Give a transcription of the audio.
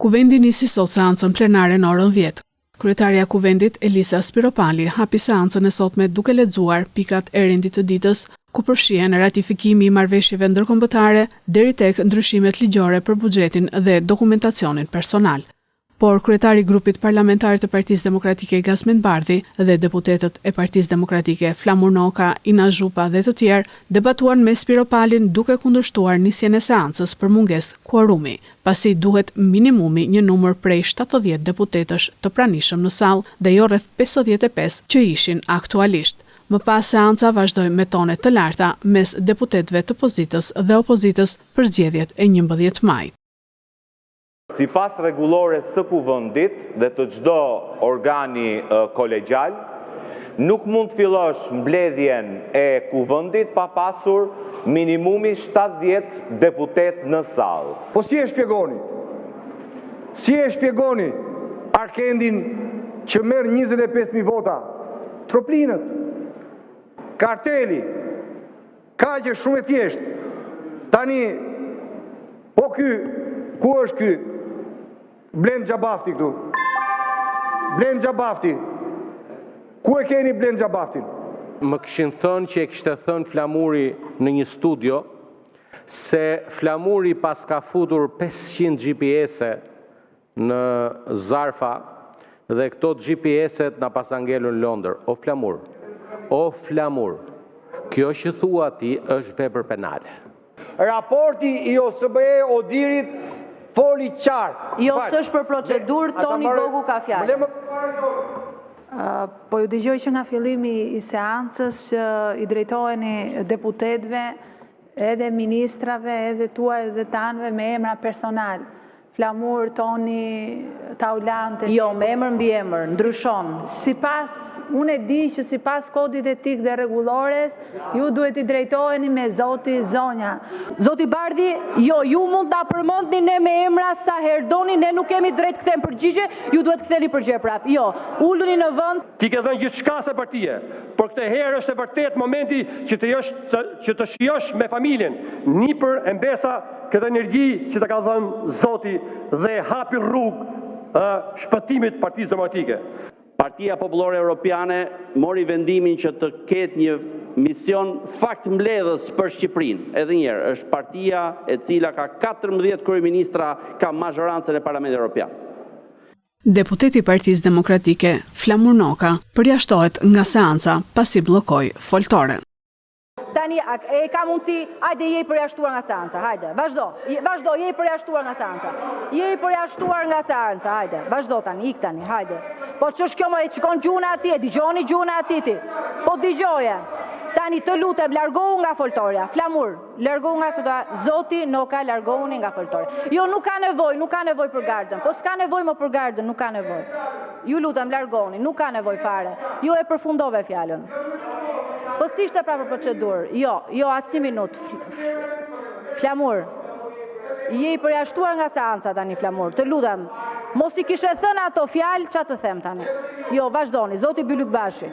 Kuvendi nisi sot seancën plenare në orën 10. Kryetaria e Kuvendit, Elisa Spiropali, hapi seancën e sotme duke lexuar pikat e rendit të ditës, ku përfshihen ratifikimi i marrëveshjeve ndërkombëtare deri tek ndryshimet ligjore për buxhetin dhe dokumentacionin personal. Por kryetari i grupit parlamentar të Partisë Demokratike Gasmen Bardhi dhe deputetët e Partisë Demokratike Flamur Noka, Ina Zhupa dhe të tjerë debatuan me Spiropalin duke kundërshtuar nisjen e seancës për mungesë kuorumi, pasi duhet minimumi një numër prej 70 deputetësh të pranishëm në sallë dhe jo rreth 55 që ishin aktualisht. Më pas seanca vazhdoi me tone të larta mes deputetëve të pozitës dhe opozitës për zgjedhjet e 11 majit. Sipas rregullores së Kuvendit dhe të çdo organi kolegjal, nuk mund të fillosh mbledhjen e Kuvendit pa pasur minimumi 70 deputet në sallë. Po si e shpjegoni? Si e shpjegoni Arkendin që merr 25.000 vota? Troplinët, karteli, kaq shumë e thjeshtë. Tani, po ku është ky? Blend Xhabafti këtu. Blend Xhabafti. Ku e keni Blend Xhabaftin? Më kishin thënë që e kishte thënë Flamuri në një studio se Flamuri pas ka futur 500 GPS-e në Zarfa dhe këto GPS-et na pas ngelën në Londër. O Flamur, kjo që thua ti është vepër penale. Raporti i OSBE Odirit foli qartë. Jo, s'është për procedurë, Toni Dogu ka fjalë. Po ju dëgjoj që nga fillimi i seancës që i drejtoheni deputetëve, edhe ministrave, edhe tuaj dhe tanëve me emra personal. Flamur, Toni, Taulante. Jo, me emër mbi emër, ndryshon. Unë e di që sipas kodit etik dhe rregullores, ju duhet i drejtoheni me zoti zonja. Zoti Bardhi, jo, ju mund ta përmendni ne me emra sa herë doni, ne nuk kemi drejt të kthejmë përgjigje, ju duhet ktheni përgjigje prap. Jo, uluni në vend. Ti ke dhënë gjithçka së partie, por këtë herë është e vërtet momenti që të shijosh me familjen, nipër e mbesa këtë energji që të ka dhënë Zoti dhe hapi rrugë shpëtimit Partisë Demokratike. Partia Popullore Europiane mori vendimin që të ketë një mision faktmbledhës për Shqipërinë. Edhe një herë, është partia e cila ka 14 kryeministra, ka mazhorancën e Parlamentit Evropian. Deputeti i Partisë Demokratike Flamur Noka përjashtohet nga seanca pasi bllokoi foltoren. Tani e ka mundësi, hajde je i përjashtuar nga seanca, hajde, vazhdo, je i përjashtuar nga seanca. Je i përjashtuar nga seanca, hajde, vazhdo tani, ik tani, hajde. Po ç'është kjo më e shikon gjuna atje, dëgjoni gjuna atiti. Po dëgjoje. Tani të lutem, largohu nga foltorja. Flamur, largohu nga foltorja. Zoti Noka, largohuni nga foltorja. Jo, nuk ka nevojë për gardën. Po s'ka nevojë më për gardën, nuk ka nevojë. Ju lutem, largohuni, nuk ka nevojë fare. Ju e përfundove fjalën. Po si ishte pra për procedurë? Jo, as një minutë. Flamur, je i përjashtuar nga seanca tani, Flamur, të lutem. Mos i kishe thënë ato fjalë, ç'a të them tani. Jo, vazhdoni, Zoti Bylykbashi.